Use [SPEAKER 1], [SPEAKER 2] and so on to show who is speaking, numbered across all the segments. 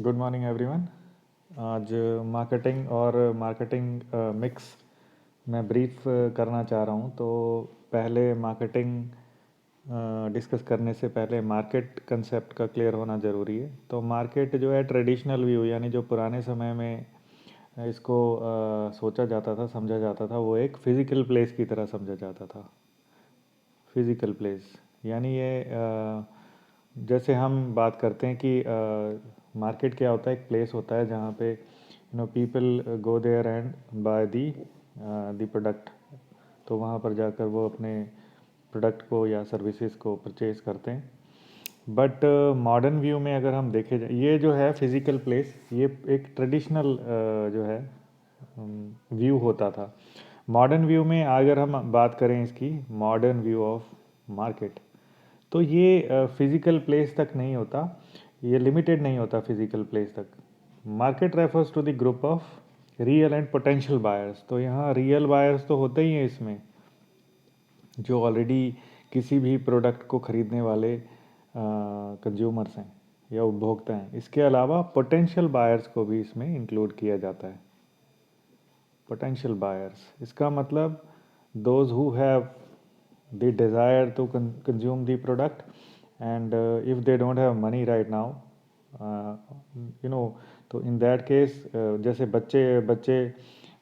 [SPEAKER 1] Good morning everyone. आज marketing और marketing mix मैं ब्रीफ करना चाह रहा हूँ। तो पहले मार्केटिंग डिस्कस करने से पहले मार्केट कंसेप्ट का क्लियर होना ज़रूरी है। तो मार्केट जो है ट्रेडिशनल व्यू, यानी जो पुराने समय में इसको सोचा जाता था, समझा जाता था, वो एक फ़िज़िकल प्लेस की तरह समझा जाता था। फिज़िकल प्लेस यानी ये जैसे हम बात करते हैं कि मार्केट क्या होता है। एक प्लेस होता है जहाँ पे people go there and buy the product. तो वहाँ पर जाकर वो अपने प्रोडक्ट को या सर्विसेज को परचेज करते हैं। बट मॉडर्न व्यू में अगर हम देखे जाए, ये जो है फिज़िकल प्लेस, ये एक ट्रेडिशनल जो है व्यू होता था। मॉडर्न व्यू में अगर हम बात करें इसकी, मॉडर्न व्यू ऑफ मार्केट, तो ये फिज़िकल प्लेस तक नहीं होता, ये लिमिटेड नहीं होता फिज़िकल प्लेस तक। Market refers to the group of real and potential buyers. तो यहाँ रियल बायर्स तो होते ही हैं इसमें, जो ऑलरेडी किसी भी प्रोडक्ट को खरीदने वाले कंज्यूमर्स हैं या उपभोक्ता हैं। इसके अलावा पोटेंशियल बायर्स को भी इसमें इंक्लूड किया जाता है। पोटेंशियल बायर्स, इसका मतलब those who have the desire to consume the product, and if they don't have money right now, you know, तो इन दैट केस जैसे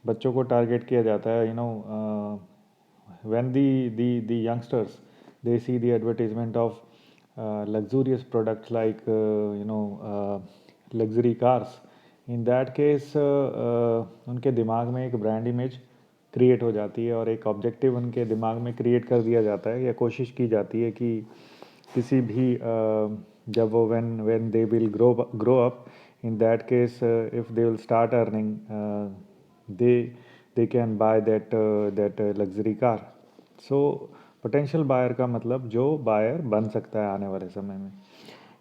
[SPEAKER 1] बच्चों को टारगेट किया जाता है। When the youngsters, they see the advertisement of luxurious products like luxury cars, in that case उनके दिमाग में एक ब्रांड इमेज क्रिएट हो जाती है और एक ऑब्जेक्टिव उनके दिमाग में क्रिएट कर दिया जाता है, या कोशिश की जाती है कि किसी भी जब वो when they will grow up, in that case if they will start earning, they can buy that luxury car. So potential buyer का मतलब जो बायर बन सकता है आने वाले समय में,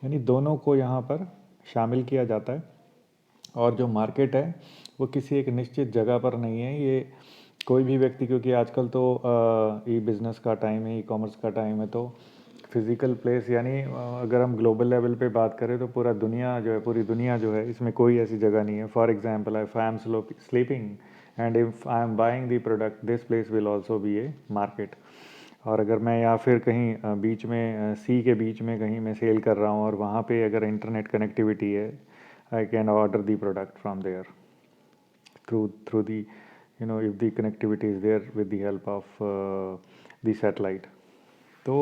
[SPEAKER 1] यानी दोनों को यहाँ पर शामिल किया जाता है। और जो मार्केट है वो किसी एक निश्चित जगह पर नहीं है, ये कोई भी व्यक्ति, क्योंकि आजकल तो ई बिज़नेस का टाइम है, ई कॉमर्स का टाइम है, तो फिज़िकल प्लेस यानी अगर हम ग्लोबल लेवल पे बात करें तो पूरी दुनिया जो है, इसमें कोई ऐसी जगह नहीं है। For example, if I am sleeping and if I am buying the product, this place will also be A market. और अगर मैं या फिर कहीं बीच में सी के बीच में कहीं मैं सेल कर रहा हूँ और वहाँ पे अगर इंटरनेट कनेक्टिविटी है, I can order the product from there through the, if the connectivity is there with the help of the satellite। तो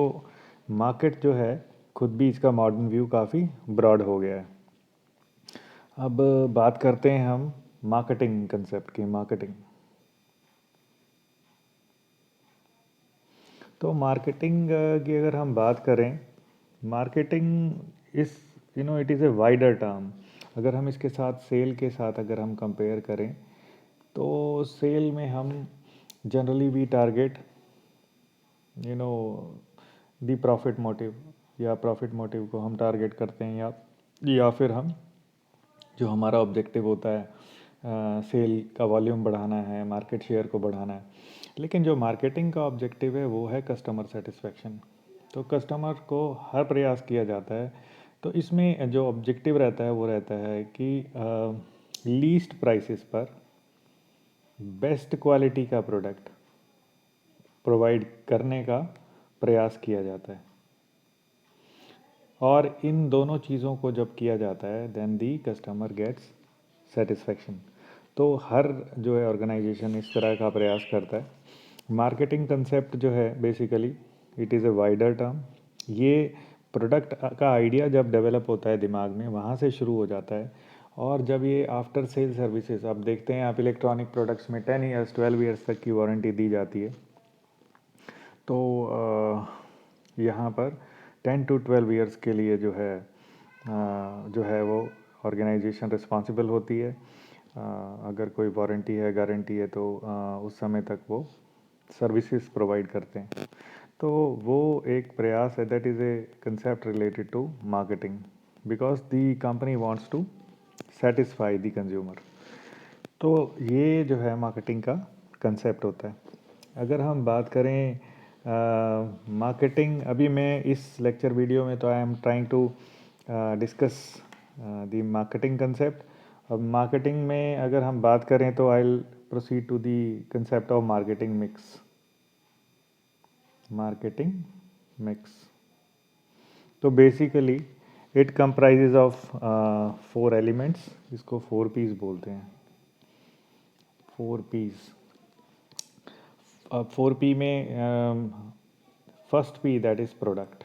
[SPEAKER 1] मार्केट जो है खुद भी, इसका मॉडर्न व्यू काफ़ी ब्रॉड हो गया है। अब बात करते हैं हम मार्केटिंग कंसेप्ट की। मार्केटिंग, तो मार्केटिंग की अगर हम बात करें, मार्केटिंग इस it is a wider term. अगर हम इसके साथ सेल के साथ अगर हम कंपेयर करें, तो सेल में हम generally we target no the profit motive, या प्रॉफिट मोटिव को हम टारगेट करते हैं, या फिर हम जो हमारा ऑब्जेक्टिव होता है सेल का वॉल्यूम बढ़ाना है, मार्केट शेयर को बढ़ाना है। लेकिन जो मार्केटिंग का ऑब्जेक्टिव है वो है कस्टमर सेटिस्फेक्शन। तो कस्टमर को हर प्रयास किया जाता है। तो इसमें जो ऑब्जेक्टिव रहता है वो रहता है कि लीस्ट प्राइसेस पर बेस्ट क्वालिटी का प्रोडक्ट प्रोवाइड करने का प्रयास किया जाता है। और इन दोनों चीज़ों को जब किया जाता है, then the customer gets satisfaction. तो हर जो है ऑर्गेनाइजेशन इस तरह का प्रयास करता है। मार्केटिंग कंसेप्ट जो है basically it is a wider term. ये प्रोडक्ट का आइडिया जब डेवलप होता है दिमाग में, वहाँ से शुरू हो जाता है। और जब ये आफ्टर सेल सर्विसेज, आप देखते हैं आप इलेक्ट्रॉनिक प्रोडक्ट्स में 10 ईयर्स 12 ईयर्स तक की वारंटी दी जाती है। तो यहाँ पर 10 to 12 ईयर्स के लिए जो है वो ऑर्गेनाइजेशन रिस्पॉन्सिबल होती है। अगर कोई वारंटी है, गारंटी है, तो उस समय तक वो सर्विसेज प्रोवाइड करते हैं। तो वो एक प्रयास है, that is a concept related to marketing, because the company wants to satisfy the consumer. तो ये जो है मार्केटिंग का कंसेप्ट होता है। अगर हम बात करें मार्केटिंग, अभी मैं इस लेक्चर वीडियो में तो I am trying to discuss the marketing concept. अब मार्केटिंग में अगर हम बात करें तो I proceed to the concept of marketing mix. Marketing mix, तो basically it comprises of 4 elements, इसको 4 पीस बोलते हैं। 4 पीस। अब 4 पी में first P that is product.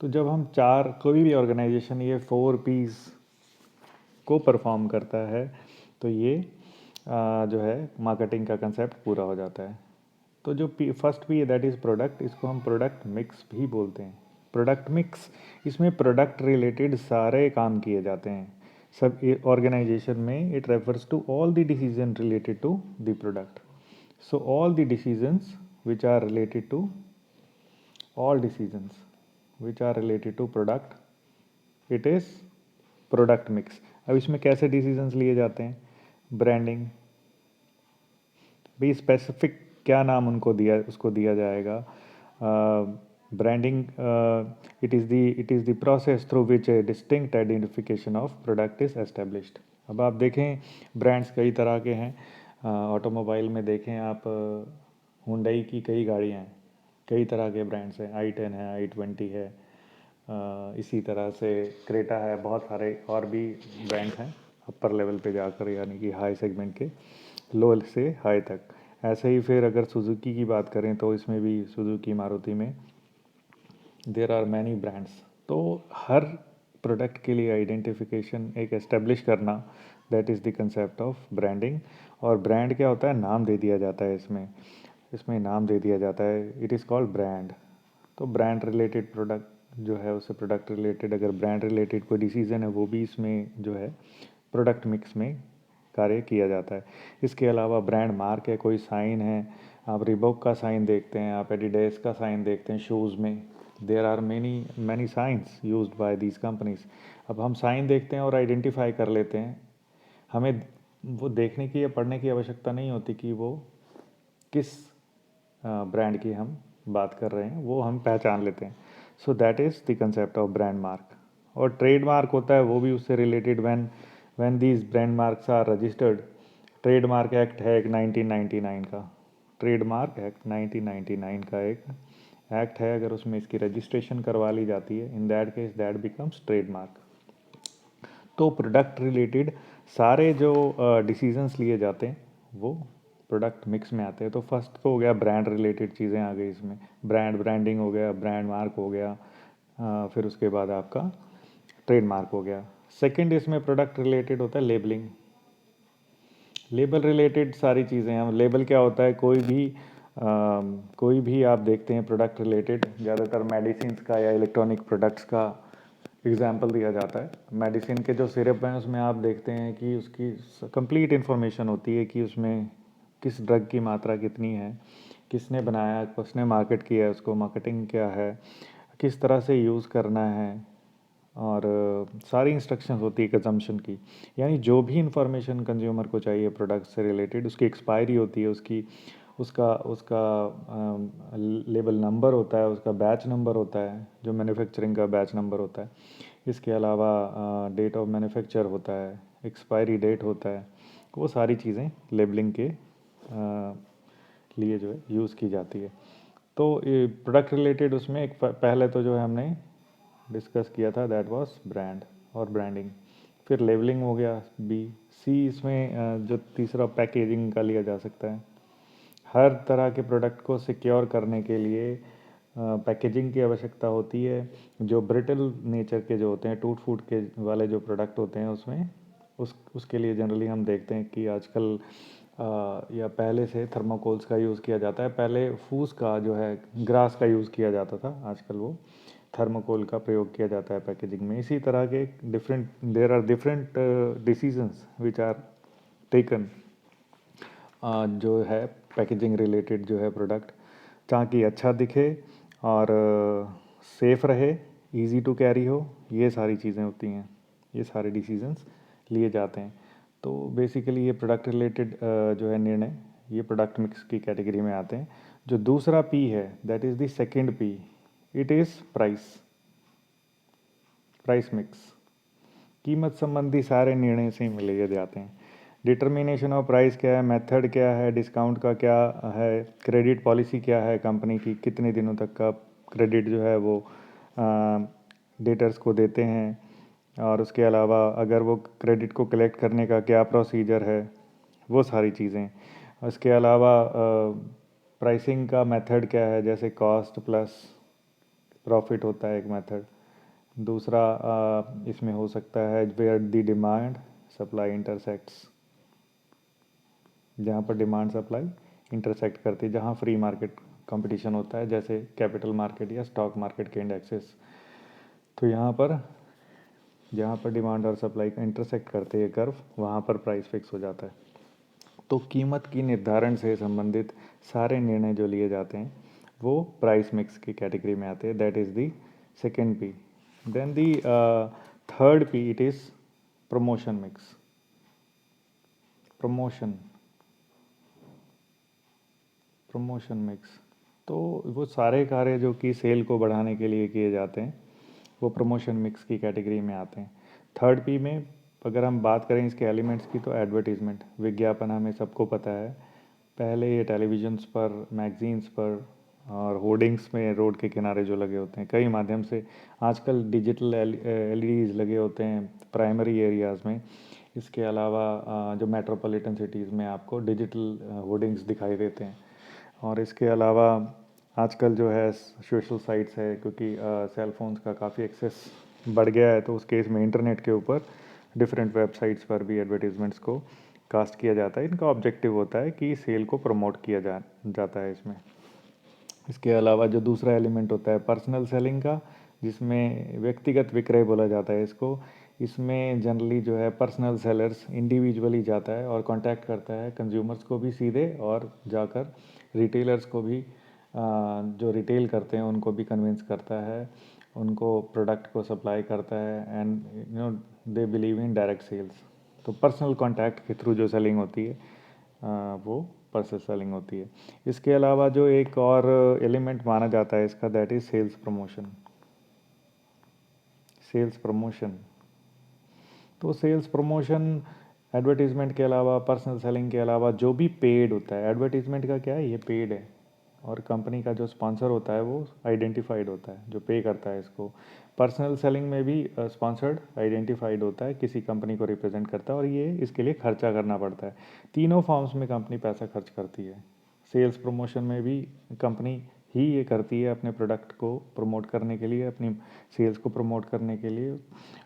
[SPEAKER 1] तो जब हम चार, कोई भी ऑर्गेनाइजेशन ये 4 पीस को परफॉर्म करता है तो ये जो है मार्केटिंग का कंसेप्ट पूरा हो जाता है। तो जो first P that is product, इसको हम प्रोडक्ट मिक्स भी बोलते हैं। प्रोडक्ट मिक्स, इसमें प्रोडक्ट रिलेटेड सारे काम किए जाते हैं। सब ऑर्गेनाइजेशन में it refers to all the decision related to the product. So all the decisions which are related to all decisions which are related to product, it is product mix। अब इसमें कैसे डिसीजंस लिए जाते हैं? Branding, भी specific क्या नाम उनको दिया, उसको दिया जाएगा। Branding, it is the process through which A distinct identification of product is established. अब आप देखें ब्रांड्स कई तरह के हैं। ऑटोमोबाइल में देखें आप, हुंडई की कई गाड़ियाँ हैं, कई तरह के ब्रांड्स हैं। i10 है, i20 है, इसी तरह से क्रेटा है, बहुत सारे और भी ब्रांड्स हैं अपर लेवल पे जाकर, यानी कि हाई सेगमेंट के, लो से हाई तक। ऐसे ही फिर अगर सुजुकी की बात करें तो इसमें भी सुजुकी, मारुति में देर आर मैनी ब्रांड्स। तो हर प्रोडक्ट के लिए आइडेंटिफिकेशन एक एस्टेब्लिश करना, that is the concept of branding. और ब्रांड क्या होता है? नाम दे दिया जाता है इसमें, इसमें नाम दे दिया जाता है, इट इज़ कॉल्ड ब्रांड। तो ब्रांड रिलेटेड प्रोडक्ट जो है उससे प्रोडक्ट रिलेटेड, अगर ब्रांड रिलेटेड कोई डिसीजन है वो भी इसमें जो है प्रोडक्ट मिक्स में कार्य किया जाता है। इसके अलावा ब्रांड मार्क है, कोई साइन है, आप रिबॉक का साइन देखते हैं, आप एडिडास का साइन देखते हैं शूज़ में। There are many signs used by these companies. अब हम साइन देखते हैं और आइडेंटिफाई कर लेते हैं, हमें वो देखने की या पढ़ने की आवश्यकता नहीं होती कि वो किस ब्रांड की हम बात कर रहे हैं, वो हम पहचान लेते हैं। So that is the concept of brand mark. और ट्रेड मार्क होता है वो भी उससे रिलेटेड, when these brand marks are registered. Trademark act है एक 1999 का, ट्रेडमार्क एक्ट 1999 का एक एक्ट है, अगर उसमें इसकी रजिस्ट्रेशन करवा ली जाती है, in that case that becomes trademark. तो प्रोडक्ट रिलेटेड सारे जो डिसीजंस लिए जाते हैं वो प्रोडक्ट मिक्स में आते हैं। तो फर्स्ट तो हो गया ब्रांड रिलेटेड चीज़ें आ गई इसमें, ब्रांडिंग हो गया, ब्रांड मार्क हो गया, फिर उसके बाद आपका ट्रेडमार्क हो गया। सेकंड इसमें प्रोडक्ट रिलेटेड होता है लेबलिंग। लेबल रिलेटेड सारी चीज़ें हैं। लेबल क्या होता है? कोई भी आप देखते हैं प्रोडक्ट रिलेटेड, ज़्यादातर मेडिसिन का या इलेक्ट्रॉनिक प्रोडक्ट्स का एग्जाम्पल दिया जाता है। मेडिसिन के जो सिरप हैं उसमें आप देखते हैं कि उसकी कंप्लीट इन्फॉर्मेशन होती है कि उसमें किस ड्रग की मात्रा कितनी है, किसने बनाया, किसने मार्केट किया है उसको, मार्केटिंग क्या है, किस तरह से यूज़ करना है, और सारी इंस्ट्रक्शंस होती है कंजम्पशन की। यानी जो भी इंफॉर्मेशन कंज्यूमर को चाहिए प्रोडक्ट से रिलेटेड, उसकी एक्सपायरी होती है, उसका उसका लेबल नंबर होता है, उसका बैच नंबर होता है, जो मैन्युफैक्चरिंग का बैच नंबर होता है। इसके अलावा डेट ऑफ मैन्युफैक्चर होता है, एक्सपायरी डेट होता है। वो सारी चीज़ें लेबलिंग के लिए जो है यूज़ की जाती है। तो ये प्रोडक्ट रिलेटेड उसमें एक पहले तो जो है हमने डिस्कस किया था, दैट वाज ब्रांड और ब्रांडिंग। फिर लेबलिंग हो गया बी। सी इसमें जो तीसरा पैकेजिंग का लिया जा सकता है। हर तरह के प्रोडक्ट को सिक्योर करने के लिए पैकेजिंग की आवश्यकता होती है। जो ब्रिटल नेचर के जो होते हैं, टूट फूट के वाले जो प्रोडक्ट होते हैं उसमें उसके लिए जनरली हम देखते हैं कि आजकल या पहले से थर्माकोल्स का यूज़ किया जाता है। पहले फूस का जो है, ग्रास का यूज़ किया जाता था, आजकल वो थर्माकोल का प्रयोग किया जाता है पैकेजिंग में। इसी तरह के there are different decisions which are taken जो है पैकेजिंग रिलेटेड जो है प्रोडक्ट, ताकि अच्छा दिखे और सेफ़ रहे, इजी टू कैरी हो, ये सारी चीज़ें होती हैं, ये सारे डिसीजंस लिए जाते हैं। तो बेसिकली ये प्रोडक्ट रिलेटेड जो है निर्णय, ये प्रोडक्ट मिक्स की कैटेगरी में आते हैं। जो दूसरा पी है that is the second P, it is price. Price mix, कीमत संबंधी सारे निर्णय से में लिए जाते हैं। डिटर्मिनेशन ऑफ प्राइस क्या है, मेथड क्या है, डिस्काउंट का क्या है, क्रेडिट पॉलिसी क्या है कंपनी की, कितने दिनों तक का क्रेडिट जो है वो डेटर्स को देते हैं, और उसके अलावा अगर वो क्रेडिट को कलेक्ट करने का क्या प्रोसीजर है, वो सारी चीज़ें। उसके अलावा प्राइसिंग का मेथड क्या है, जैसे कॉस्ट प्लस प्रॉफिट होता है एक मेथड। दूसरा इसमें हो सकता है where the demand supply intersects, जहाँ पर डिमांड सप्लाई इंटरसेक्ट करती है, जहाँ फ्री मार्केट कंपटीशन होता है, जैसे कैपिटल मार्केट या स्टॉक मार्केट के इंडेक्सेस। तो यहाँ पर जहाँ पर डिमांड और सप्लाई का इंटरसेक्ट करते हैं कर्व, वहाँ पर प्राइस फिक्स हो जाता है। तो कीमत की निर्धारण से संबंधित सारे निर्णय जो लिए जाते हैं वो प्राइस मिक्स की कैटेगरी में आते हैं। That is the second P. Then the third P, it is promotion mix. Promotion mix, तो वो सारे कार्य जो कि सेल को बढ़ाने के लिए किए जाते हैं वो प्रमोशन मिक्स की कैटेगरी में आते हैं। थर्ड पी में अगर हम बात करें इसके एलिमेंट्स की, तो एडवर्टीज़मेंट, विज्ञापन हमें सबको पता है। पहले ये टेलीविजन्स पर, मैगजीन्स पर और होर्डिंग्स में रोड के किनारे जो लगे होते हैं कई माध्यम से, आजकल डिजिटल एलईडीज लगे होते हैं प्राइमरी एरियाज़ में। इसके अलावा जो मेट्रोपॉलिटन सिटीज़ में आपको डिजिटल होर्डिंग्स दिखाई देते हैं। और इसके अलावा आजकल जो है सोशल साइट्स है, क्योंकि सेल फोन्स का काफ़ी एक्सेस बढ़ गया है, तो उस केस में इंटरनेट के ऊपर डिफरेंट वेबसाइट्स पर भी एडवर्टीज़मेंट्स को कास्ट किया जाता है। इनका ऑब्जेक्टिव होता है कि सेल को प्रमोट किया जाता है इसमें। इसके अलावा जो दूसरा एलिमेंट होता है पर्सनल सेलिंग का, जिसमें व्यक्तिगत विक्रय बोला जाता है इसको। इसमें जनरली जो है पर्सनल सेलर्स इंडिविजुअली जाता है और कांटेक्ट करता है कंज्यूमर्स को भी सीधे, और जाकर रिटेलर्स को भी जो रिटेल करते हैं उनको भी कन्विंस करता है, उनको प्रोडक्ट को सप्लाई करता है, and they believe in direct sales. तो पर्सनल कांटेक्ट के थ्रू जो सेलिंग होती है वो पर्सनल सेलिंग होती है। इसके अलावा जो एक और एलिमेंट माना जाता है इसका, that is sales promotion. Sales promotion, तो सेल्स प्रमोशन एडवर्टीज़मेंट के अलावा, पर्सनल सेलिंग के अलावा जो भी पेड होता है, एडवर्टीज़मेंट का क्या है, ये पेड है, और कंपनी का जो स्पॉन्सर होता है वो आइडेंटिफाइड होता है, जो पे करता है इसको। पर्सनल सेलिंग में भी स्पॉन्सर्ड आइडेंटिफाइड होता है, किसी कंपनी को रिप्रेजेंट करता है, और ये इसके लिए खर्चा करना पड़ता है। तीनों फॉर्म्स में कंपनी पैसा खर्च करती है। सेल्स प्रमोशन में भी कंपनी ही ये करती है अपने प्रोडक्ट को प्रमोट करने के लिए, अपनी सेल्स को प्रमोट करने के लिए।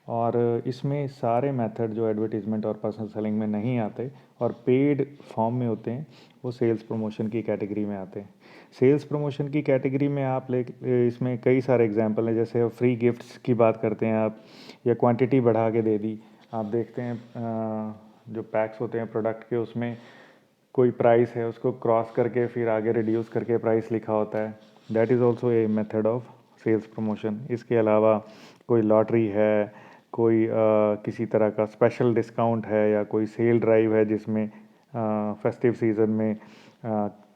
[SPEAKER 1] और इसमें सारे मेथड जो एडवर्टीज़मेंट और पर्सनल सेलिंग में नहीं आते और पेड फॉर्म में होते हैं, वो सेल्स प्रमोशन की कैटेगरी में आते हैं। सेल्स प्रमोशन की कैटेगरी में आप इसमें कई सारे एग्जांपल हैं, जैसे फ्री गिफ्ट्स की बात करते हैं आप, या क्वांटिटी बढ़ा के दे दी। आप देखते हैं जो पैक्स होते हैं प्रोडक्ट के, उसमें कोई प्राइस है उसको क्रॉस करके फिर आगे रिड्यूस करके प्राइस लिखा होता है। That is also a method of sales promotion. इसके अलावा कोई लॉटरी है, कोई किसी तरह का स्पेशल डिस्काउंट है, या कोई सेल ड्राइव है जिसमें फेस्टिव सीज़न में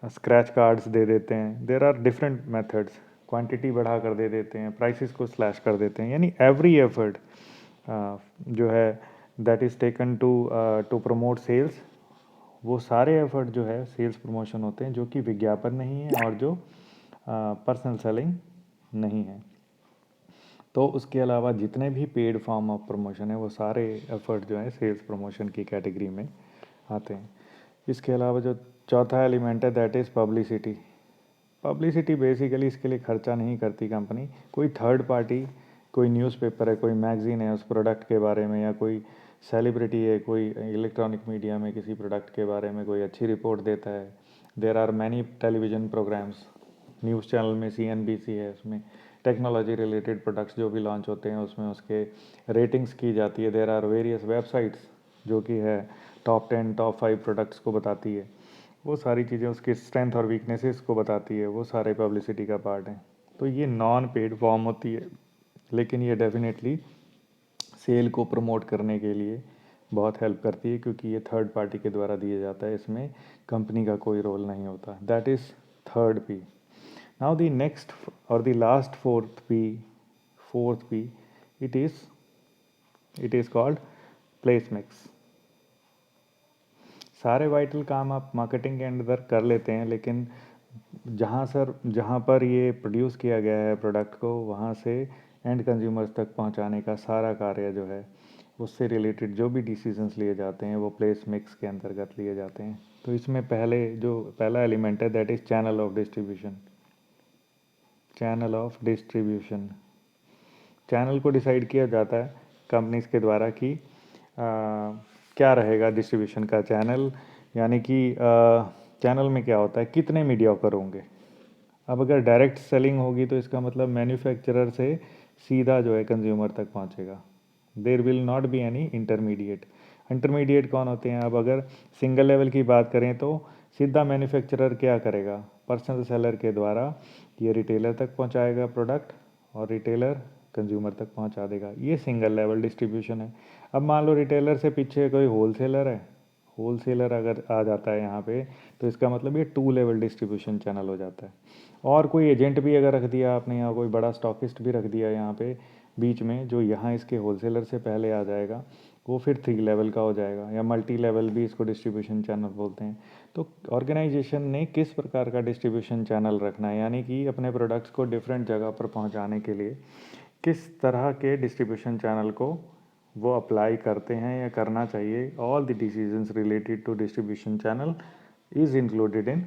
[SPEAKER 1] स्क्रैच कार्ड्स दे देते हैं। There are different methods. Quantity बढ़ा कर दे देते हैं, प्राइसेस को स्लैश कर देते हैं, यानी एवरी एफर्ट जो है that is taken to promote sales, वो सारे एफर्ट जो है सेल्स प्रमोशन होते हैं, जो कि विज्ञापन नहीं है और जो पर्सनल सेलिंग नहीं है। तो उसके अलावा जितने भी पेड फॉर्म ऑफ प्रमोशन है, वो सारे एफर्ट जो है सेल्स प्रमोशन की कैटेगरी में आते हैं। इसके अलावा जो चौथा एलिमेंट है, that is publicity. Publicity basically इसके लिए खर्चा नहीं करती कंपनी। कोई थर्ड पार्टी, कोई न्यूज़पेपर है, कोई मैगज़ीन है उस प्रोडक्ट के बारे में, या कोई सेलिब्रिटी है, कोई इलेक्ट्रॉनिक मीडिया में किसी प्रोडक्ट के बारे में कोई अच्छी रिपोर्ट देता है। There are many television programmes, news channel में CNBC है, उसमें टेक्नोलॉजी रिलेटेड प्रोडक्ट्स जो भी लॉन्च होते हैं उसमें उसके रेटिंग्स की जाती है। देर आर वेरियस वेबसाइट्स जो कि है टॉप 10 टॉप 5 प्रोडक्ट्स को बताती है। वो सारी चीज़ें उसकी स्ट्रेंथ और वीकनेसेस को बताती है, वो सारे पब्लिसिटी का पार्ट है। तो ये नॉन पेड फॉर्म होती है, लेकिन ये डेफिनेटली सेल को प्रमोट करने के लिए बहुत हेल्प करती है, क्योंकि ये थर्ड पार्टी के द्वारा दिया जाता है, इसमें कंपनी का कोई रोल नहीं होता। That is third P. Now the next और the last fourth P it is called place mix. सारे वाइटल काम आप मार्केटिंग के अंदर कर लेते हैं, लेकिन जहाँ पर ये प्रोड्यूस किया गया है प्रोडक्ट को, वहाँ से एंड कंज्यूमर्स तक पहुँचाने का सारा कार्य जो है, उससे रिलेटेड जो भी डिसीजंस लिए जाते हैं वो प्लेस मिक्स के अंतर्गत लिए जाते हैं। तो इसमें पहला एलिमेंट है that is channel of distribution. Channel of distribution, channel को डिसाइड किया जाता है कंपनीज के द्वारा कि क्या रहेगा डिस्ट्रीब्यूशन का चैनल, यानी कि चैनल में क्या होता है, कितने मीडियोकर होंगे। अब अगर डायरेक्ट सेलिंग होगी तो इसका मतलब मैन्युफैक्चरर से सीधा जो है कंज्यूमर तक पहुंचेगा। There will not be any intermediate. Intermediate कौन होते हैं? अब अगर सिंगल लेवल की बात करें तो सीधा मैन्युफैक्चरर क्या करेगा, पर्सनल सेलर के द्वारा ये रिटेलर तक पहुंचाएगा प्रोडक्ट, और रिटेलर कंज्यूमर तक पहुंचा देगा। ये सिंगल लेवल डिस्ट्रीब्यूशन है। अब मान लो रिटेलर से पीछे कोई होलसेलर है, होलसेलर अगर आ जाता है यहाँ पे, तो इसका मतलब ये 2 लेवल डिस्ट्रीब्यूशन चैनल हो जाता है। और कोई एजेंट भी अगर रख दिया आपने, यहाँ कोई बड़ा स्टॉकिस्ट भी रख दिया यहाँ पे बीच में, जो यहाँ इसके होलसेलर से पहले आ जाएगा, वो फिर 3 लेवल का हो जाएगा, या मल्टी लेवल भी इसको डिस्ट्रीब्यूशन चैनल बोलते हैं। तो ऑर्गेनाइजेशन ने किस प्रकार का डिस्ट्रीब्यूशन चैनल रखना है, यानी कि अपने प्रोडक्ट्स को डिफरेंट जगह पर पहुँचाने के लिए किस तरह के डिस्ट्रीब्यूशन चैनल को वो अप्लाई करते हैं या करना चाहिए, all the decisions related to distribution channel is included in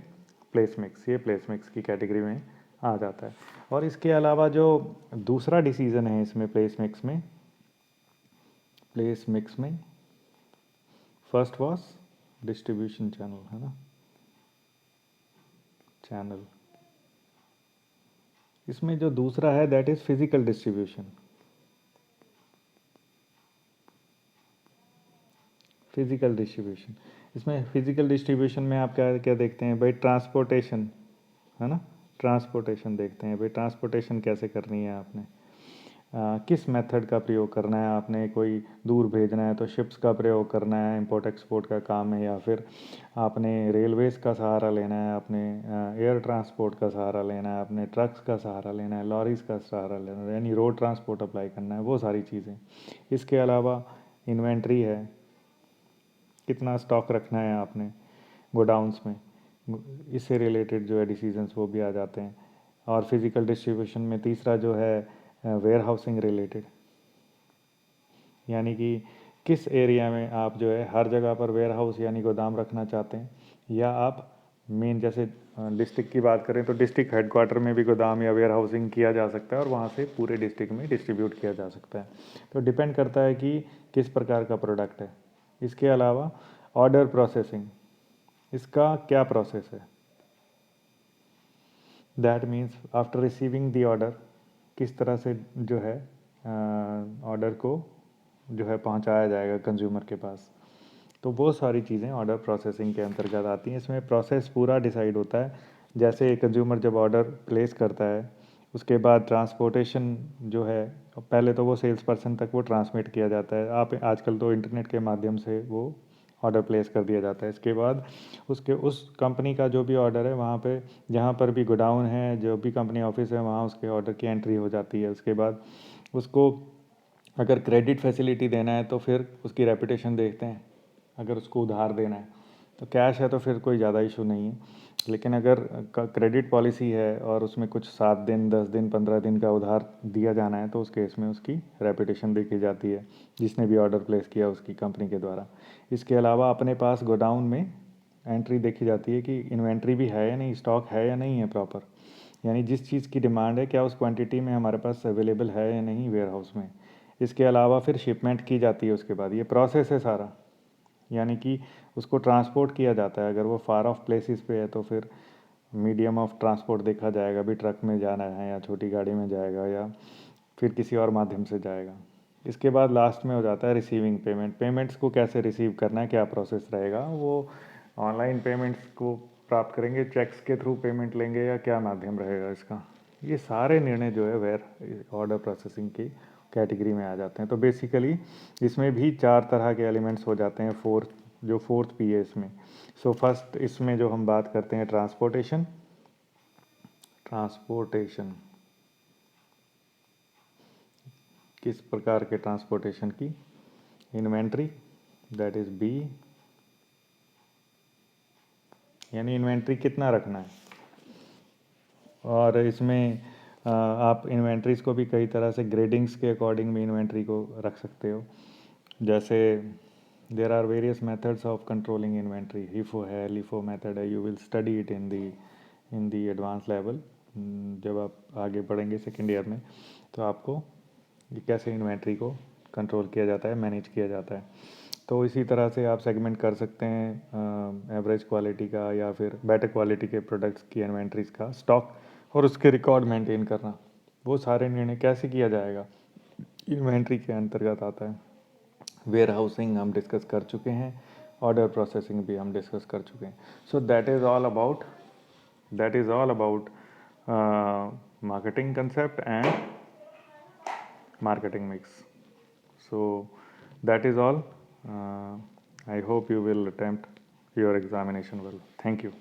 [SPEAKER 1] place mix. ये प्लेस मिक्स की कैटेगरी में आ जाता है। और इसके अलावा जो दूसरा डिसीजन है इसमें प्लेस मिक्स में फर्स्ट वॉज डिस्ट्रीब्यूशन चैनल, है ना, चैनल। इसमें जो दूसरा है that is physical distribution. Physical distribution, इसमें फिजिकल डिस्ट्रीब्यूशन में आप क्या क्या देखते हैं भाई? ट्रांसपोर्टेशन, है ना, ट्रांसपोर्टेशन देखते हैं भाई। ट्रांसपोर्टेशन कैसे करनी है आपने, किस मेथड का प्रयोग करना है आपने। कोई दूर भेजना है तो शिप्स का प्रयोग करना है, इंपोर्ट एक्सपोर्ट का काम है, या फिर आपने रेलवेज़ का सहारा लेना है, आपने एयर ट्रांसपोर्ट का सहारा लेना है, आपने ट्रक्स का सहारा लेना है, लॉरीज़ का सहारा लेना है, यानी रोड ट्रांसपोर्ट अप्लाई करना है, वो सारी चीज़ें। इसके अलावा इन्वेंट्री है, कितना स्टॉक रखना है आपने गोडाउंस में, इससे रिलेटेड जो है डिसीजंस वो भी आ जाते हैं। और फिज़िकल डिस्ट्रीब्यूशन में तीसरा जो है वेयर हाउसिंग रिलेटेड, यानी कि किस एरिया में आप जो है हर जगह पर वेयर हाउस यानी गोदाम रखना चाहते हैं, या आप मेन जैसे डिस्ट्रिक्ट की बात करें तो डिस्ट्रिक्ट हेडक्वार्टर में भी गोदाम या वेयर हाउसिंग किया जा सकता है, और वहाँ से पूरे डिस्ट्रिक्ट में डिस्ट्रीब्यूट किया जा सकता है। तो डिपेंड करता है कि किस प्रकार का प्रोडक्ट है। इसके अलावा ऑर्डर प्रोसेसिंग, इसका क्या प्रोसेस है? That means after receiving the order किस तरह से जो है ऑर्डर को जो है पहुंचाया जाएगा कंज्यूमर के पास। तो वो सारी चीज़ें ऑर्डर प्रोसेसिंग के अंतर्गत आती हैं। इसमें प्रोसेस पूरा डिसाइड होता है। जैसे कंज्यूमर जब ऑर्डर प्लेस करता है, उसके बाद ट्रांसपोर्टेशन जो है, पहले तो वो सेल्स पर्सन तक वो ट्रांसमिट किया जाता है। आप आजकल तो इंटरनेट के माध्यम से वो ऑर्डर प्लेस कर दिया जाता है। इसके बाद उसके उस कंपनी का जो भी ऑर्डर है, वहाँ पे जहाँ पर भी गोडाउन है, जो भी कंपनी ऑफिस है, वहाँ उसके ऑर्डर की एंट्री हो जाती है। उसके बाद उसको अगर क्रेडिट फैसिलिटी देना है तो फिर उसकी रेपुटेशन देखते हैं। अगर उसको उधार देना है तो कैश है तो फिर कोई ज़्यादा इशू नहीं है, लेकिन अगर क्रेडिट पॉलिसी है और उसमें कुछ 7 दिन 10 दिन 15 दिन का उधार दिया जाना है, तो उस केस में उसकी रेपुटेशन देखी जाती है जिसने भी ऑर्डर प्लेस किया उसकी कंपनी के द्वारा। इसके अलावा अपने पास गोडाउन में एंट्री देखी जाती है कि इन्वेंट्री भी है या नहीं, स्टॉक है या नहीं है प्रॉपर, यानी जिस चीज़ की डिमांड है क्या उस क्वांटिटी में हमारे पास अवेलेबल है या नहीं वेयर हाउस में। इसके अलावा फिर शिपमेंट की जाती है उसके बाद। ये प्रोसेस है सारा, यानी कि उसको ट्रांसपोर्ट किया जाता है। अगर वो फार ऑफ प्लेसेस पे है तो फिर मीडियम ऑफ ट्रांसपोर्ट देखा जाएगा, भी ट्रक में जाना है या छोटी गाड़ी में जाएगा या फिर किसी और माध्यम से जाएगा। इसके बाद लास्ट में हो जाता है रिसीविंग पेमेंट। पेमेंट्स को कैसे रिसीव करना है, क्या प्रोसेस रहेगा, वो ऑनलाइन पेमेंट्स को प्राप्त करेंगे, चेक्स के थ्रू पेमेंट लेंगे, या क्या माध्यम रहेगा इसका। ये सारे निर्णय जो है वेयर ऑर्डर प्रोसेसिंग की कैटेगरी में आ जाते हैं। तो बेसिकली इसमें भी 4 तरह के एलिमेंट्स हो जाते हैं, फोर्थ पी है इसमें। सो फर्स्ट इसमें जो हम बात करते हैं ट्रांसपोर्टेशन। किस प्रकार के ट्रांसपोर्टेशन की इन्वेंट्री, दैट इज़ बी, यानी इन्वेंट्री कितना रखना है। और इसमें आप इन्वेंट्रीज को भी कई तरह से ग्रेडिंग्स के अकॉर्डिंग भी इन्वेंट्री को रख सकते हो। जैसे there are various methods of controlling inventory, HIFO है, लिफो मेथड है, you will study it in the advance level. जब आप आगे बढ़ेंगे सेकेंड ईयर में तो आपको ये कैसे इन्वेंट्री को कंट्रोल किया जाता है, मैनेज किया जाता है। तो इसी तरह से आप सेगमेंट कर सकते हैं एवरेज क्वालिटी का या फिर बेटर क्वालिटी के प्रोडक्ट्स की इन्वेंट्रीज का स्टॉक और उसके रिकॉर्ड मेंटेन करना। वो सारे निर्णय कैसे किया जाएगा, इन्वेंट्री के अंतर्गत आता है। वेयर हाउसिंग हम डिस्कस कर चुके हैं, ऑर्डर प्रोसेसिंग भी हम डिस्कस कर चुके हैं। So that is all about marketing concept and marketing mix. So that is all. I hope you will attempt your examination well. Thank you.